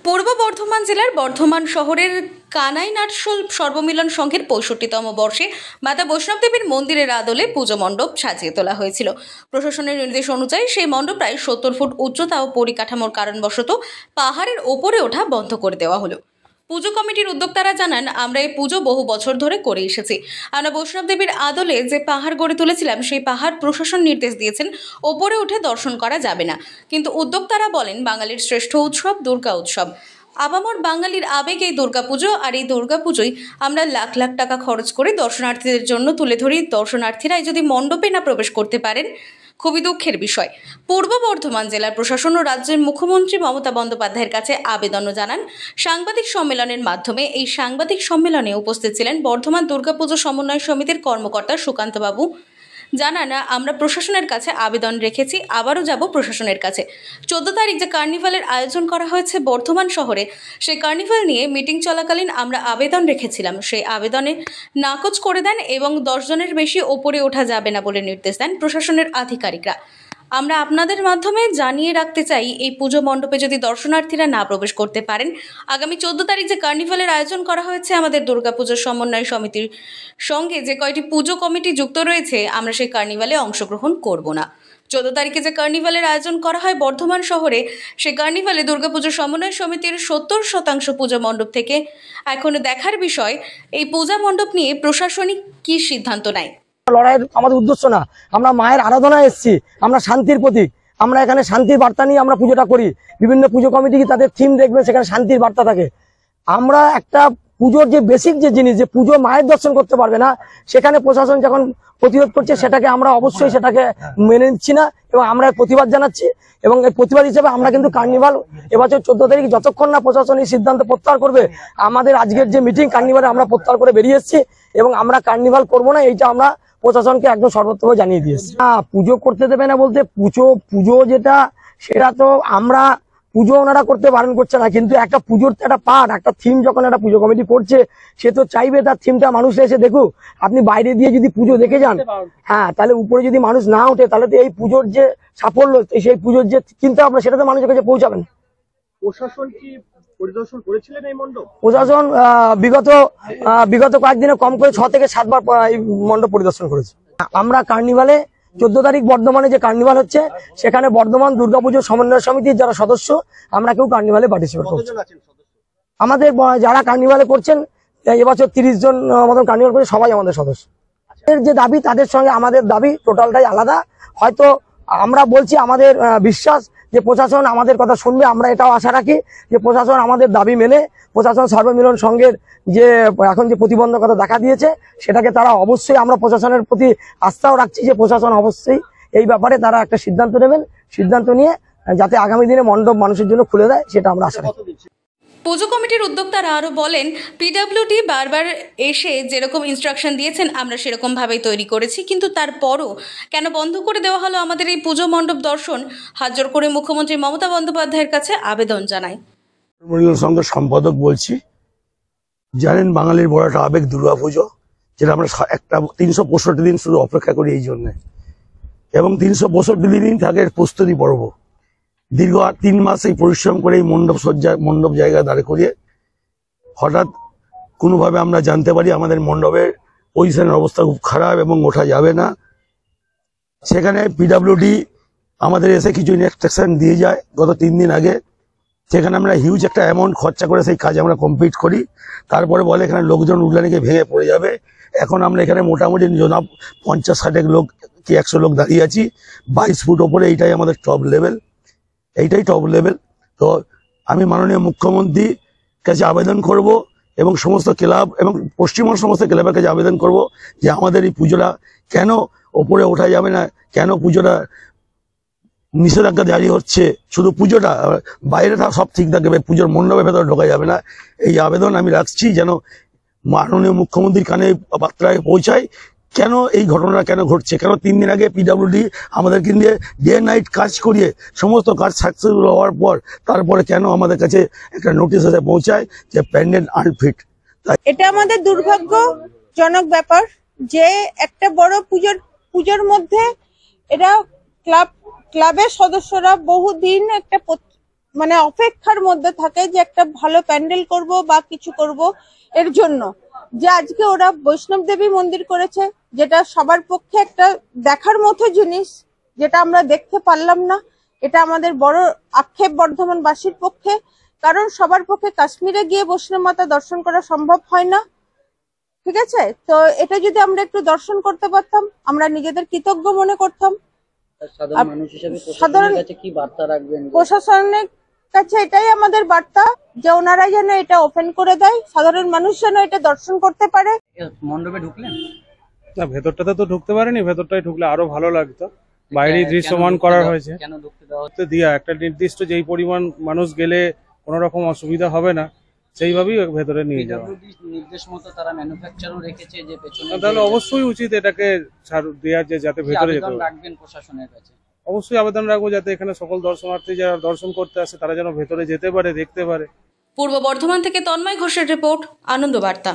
পূর্ব বর্ধমান জেলার বর্ধমান শহরের কানাই নাটশোল সর্বমিলন সংঘের ৬৫তম বর্ষে মাতা বৈষ্ণব দেবীর মন্দিরের আদলে পুজো মণ্ডপ সাজিয়ে তোলা হয়েছিল। প্রশাসনের নির্দেশ অনুযায়ী সেই মণ্ডপ প্রায় ৭০ ফুট উচ্চতা ও পরিকাঠামোর কারণবশত পাহাড়ের ওপরে ওঠা বন্ধ করে দেওয়া হলো। পুজো কমিটির উদ্যোক্তারা জানান, আমরা এই পুজো বহু বছর ধরে করে এসেছি। আমরা বৈষ্ণব দেবীর আদলে যে পাহাড় গড়ে তুলেছিলাম সেই পাহাড় প্রশাসন নির্দেশ দিয়েছেন ওপরে উঠে দর্শন করা যাবে না। কিন্তু উদ্যোক্তারা বলেন, বাঙালির শ্রেষ্ঠ উৎসব দুর্গা উৎসব, আবামর বাঙালির আবেগ এই দুর্গাপুজো। আর এই দুর্গাপুজোয় আমরা লাখ লাখ টাকা খরচ করে দর্শনার্থীদের জন্য তুলে ধরি। দর্শনার্থীরা যদি মণ্ডপে না প্রবেশ করতে পারেন, খুবই দুঃখের বিষয়। পূর্ব বর্ধমান জেলার প্রশাসন ও রাজ্যের মুখ্যমন্ত্রী মমতা বন্দ্যোপাধ্যায়ের কাছে আবেদনও জানান। সাংবাদিক সম্মেলনের মাধ্যমে এই সাংবাদিক সম্মেলনে উপস্থিত ছিলেন বর্ধমান দুর্গাপুজো সমন্বয় সমিতির কর্মকর্তা সুকান্ত বাবু। জানান, আমরা প্রশাসনের কাছে আবেদন রেখেছি, আবারও যাব প্রশাসনের কাছে। 14 তারিখ যে কার্নিভালের আয়োজন করা হয়েছে বর্ধমান শহরে, সেই কার্নিভাল নিয়ে মিটিং চলাকালীন আমরা আবেদন রেখেছিলাম। সেই আবেদনে নাকচ করে দেন এবং 10 জনের বেশি ওপরে ওঠা যাবে না বলে নির্দেশ দেন প্রশাসনের আধিকারিকরা। আমরা আপনাদের মাধ্যমে জানিয়ে রাখতে চাই, এই পুজো মণ্ডপে যদি দর্শনার্থীরা না প্রবেশ করতে পারেন, আগামী 14 তারিখ যে কার্নিভালের আয়োজন করা হয়েছে আমাদের দুর্গাপুজোর সমন্বয় সমিতির সঙ্গে যে কয়টি পুজো কমিটি যুক্ত রয়েছে, আমরা সেই কার্নিভালে অংশগ্রহণ করব না। 14 তারিখে যে কার্নিভালের আয়োজন করা হয় বর্ধমান শহরে, সেই কার্নিভালে দুর্গাপুজোর সমন্বয় সমিতির 70% পুজো মণ্ডপ থেকে। এখন দেখার বিষয়, এই পূজা মণ্ডপ নিয়ে প্রশাসনিক কী সিদ্ধান্ত নেয়। লড়াইয়ের আমাদের উদ্দেশ্য না, আমরা মায়ের আরাধনায় এসেছি, আমরা শান্তির প্রতীক। আমরা এখানে শান্তির বার্তা নিয়ে আমরা পুজোটা করি। বিভিন্ন পুজো কমিটি তাদের থিম দেখবে, সেখানে শান্তির বার্তা থাকে। আমরা একটা পুজোর যে বেসিক যে জিনিস, যে পুজো মায়ের দর্শন করতে পারবে না, সেখানে প্রশাসন যখন প্রতিরোধ করছে, সেটাকে আমরা অবশ্যই সেটাকে মেনে নিচ্ছি না এবং আমরা প্রতিবাদ জানাচ্ছি। এবং এই প্রতিবাদ হিসেবে আমরা কিন্তু কার্নিভাল এবছর 14 তারিখ যতক্ষণ না প্রশাসন এই সিদ্ধান্ত প্রত্যাহার করবে, আমাদের আজকের যে মিটিং কার্নিভালে আমরা প্রত্যাহার করে বেরিয়ে এসেছি এবং আমরা কার্নিভাল করবো না, এইটা আমরা প্রশাসনকে একদম সর্বোত্তভাবে জানিয়ে দিয়েছি। পুজো করতে দেবে না বলতে, পুজো যেটা, সেটা তো আমরা পুজো ওনারা করতে বারণ করছে না, কিন্তু একটা পুজোর একটা পার্ট, একটা থিম যখন একটা পুজো কমিটি করছে, সে তো চাইবে তার থিমটা মানুষ এসে দেখুক। আপনি বাইরে দিয়ে যদি পুজো দেখে যান, হ্যাঁ, তাহলে উপরে যদি মানুষ না ওঠে, তাহলে তো এই পুজোর যে সাফল্য, সেই পুজোর যে চিন্তা ভাবনা, সেটা তো মানুষের কাছে পৌঁছাবেন। প্রশাসন কি পরিদর্শন করেছিলেন এই মণ্ডপ? প্রশাসন বিগত কয়েকদিনে কম করে 6 থেকে 7 বার এই মণ্ডপ পরিদর্শন করেছে। আমরা কার্নিভালে 14 তারিখ বর্ধমানে যে কার্নিভাল হচ্ছে, সেখানে বর্ধমান দুর্গাপুজো সমন্বয় সমিতির যারা সদস্য, আমরা কেউ কার্নিভালে পার্টিসিপেট করছি। আমাদের যারা কার্নিভালে করছেন, এবছর 30 জন মতন কার্নিভাল করছে, সবাই আমাদের সদস্য। এর যে দাবি, তাদের সঙ্গে আমাদের দাবি টোটালটাই আলাদা। হয়তো আমরা বলছি, আমাদের বিশ্বাস যে প্রশাসন আমাদের কথা শুনবে। আমরা এটাও আশা রাখি যে প্রশাসন আমাদের দাবি মেনে, প্রশাসন সর্বমিলন সংঘের যে এখন যে প্রতিবন্ধকতা দেখা দিয়েছে, সেটাকে তারা অবশ্যই, আমরা প্রশাসনের প্রতি আস্থাও রাখছি যে প্রশাসন অবশ্যই এই ব্যাপারে তারা একটা সিদ্ধান্ত নেবেন। সিদ্ধান্ত নিয়ে যাতে আগামী দিনে মণ্ডপ মানুষের জন্য খুলে দেয়, সেটা আমরা আশা রাখি। পুজো কমিটির উদ্যোক্তারা আরও বলেন, পিডব্লিউডি বারবার এসে যেরকম ইনস্ট্রাকশন দিয়েছেন আমরা সেরকমভাবেই তৈরি করেছি, কিন্তু তারপরও কেন বন্ধ করে দেওয়া হলো আমাদের এই পুজো মণ্ডপ দর্শন? হাত জোড় করে মুখ্যমন্ত্রী মমতা বন্দ্যোপাধ্যায়ের কাছে আবেদন জানাই। সংঘের সম্পাদক বলছি। জানেন, বাঙালির বড় একটা আবেগ দুর্গাপুজো, যেটা আমরা একটা 365 দিন শুধু অপেক্ষা করি এই জন্যে, এবং 365 দিনই থাকে প্রস্তুতি পর্ব। দীর্ঘ 3 মাস এই পরিশ্রম করে এই মণ্ডপ জায়গায় দাঁড় করিয়ে হঠাৎ কোনোভাবে আমরা জানতে পারি আমাদের মণ্ডপের পজিশনের অবস্থা খুব খারাপ এবং ওঠা যাবে না। সেখানে পিডব্লিউডি আমাদের এসে কিছু ইনস্ট্রাকশন দিয়ে যায় গত 3 দিন আগে। সেখানে আমরা হিউজ একটা অ্যামাউন্ট খরচা করে সেই কাজ আমরা কমপ্লিট করি। তারপরে বলে এখানে লোকজন উঠলে ভেঙে পড়ে যাবে। এখন আমরা এখানে মোটামুটি 50-60 লোক কি 100 লোক দাঁড়িয়ে আছি 22 ফুট ওপরে। এইটাই আমাদের টপ লেভেল। তো আমি মাননীয় মুখ্যমন্ত্রীর কাছে আবেদন করব এবং সমস্ত ক্লাব এবং পশ্চিমবঙ্গ সমস্ত ক্লাবের কাছে আবেদন করব যে আমাদের এই পুজোটা কেন ওপরে ওঠা যাবে না, কেন পুজোটা নিষেধাজ্ঞা জারি হচ্ছে। শুধু পুজোটা, বাইরেটা সব ঠিক থাকবে, পুজোর মণ্ডপের ভেতরে ঢোকা যাবে না। এই আবেদন আমি রাখছি যেন মাননীয় মুখ্যমন্ত্রীর কানে বার্তায় পৌঁছায়। কেন এই ঘটনাটা কেন ঘটছে, কেন 3 দিন আগে পিডব্লিউডি আমাদেরকে নিয়ে ডে নাইট কাজ করিয়ে সমস্ত কাজ সাকসেসফুল হওয়ার পর তারপরে কেন আমাদের কাছে একটা নোটিশ এসে পৌঁছায় যে প্যান্ডেল আনফিট। এটা আমাদের দুর্ভাগ্যজনক ব্যাপার যে একটা বড় পুজোর মধ্যে এরা ক্লাবের সদস্যরা বহুদিন একটা মানে অপেক্ষার মধ্যে থাকে যে একটা ভালো প্যান্ডেল করব বা কিছু করব, এর জন্য যে আজকে ওরা বৈষ্ণব দেবী মন্দির করেছে, যেটা সবার পক্ষে একটা দেখার মতো জিনিস, যেটা আমরা দেখতে পারলাম না। এটা আমাদের বড় আক্ষেপ বর্ধমানবাসীর পক্ষে, কারণ সবার পক্ষে কাশ্মীরে গিয়ে বৈষ্ণব মাতা দর্শন করা সম্ভব হয় না। ঠিক আছে, তো এটা যদি আমরা একটু দর্শন করতে পারতাম, আমরা নিজেদের কৃতজ্ঞ মনে করতাম। সাধারণ মানুষ হিসেবে সাধারণ প্রশাসনের কাছে কি বার্তা রাখবেন? প্রশাসনের কাছে এটাই আমাদের বার্তা যে ওনারা যেন এটা ওপেন করে দেয়, সাধারণ মানুষ যেন এটা দর্শন করতে পারে। মণ্ডপে ঢুকলেন? না, ভেতরটাতে তো ঢুকতে পারেনি, ভেতরটায় ঢুকলে আরো ভালো লাগতো। বাইরেই দৃশ্যমান করা হয়েছে। কেন ঢুকতে দেওয়া হচ্ছে? তো দিয়া একটা নির্দিষ্ট যেই পরিমাণ মানুষ গেলে কোনো রকম অসুবিধা হবে না, সেইভাবেই ভেতরে নিয়ে যাওয়া। নির্দেশ মতো তারা ম্যানুফ্যাকচারও রেখেছে যে পেছনে, তাহলে অবশ্যই উচিত এটাকে ছাড় দেওয়ার, যে যাতে ভেতরে যেতে আবেদন পারে। রাখবেন প্রশাসনের কাছে? অবশ্যই আবেদন রাখবো যাতে এখানে সকল দর্শনার্থী যারা দর্শন করতে আসে তারা যেন ভেতরে যেতে পারে, দেখতে পারে। পূর্ব বর্ধমান থেকে তন্ময় ঘোষের রিপোর্ট, আনন্দ বার্তা।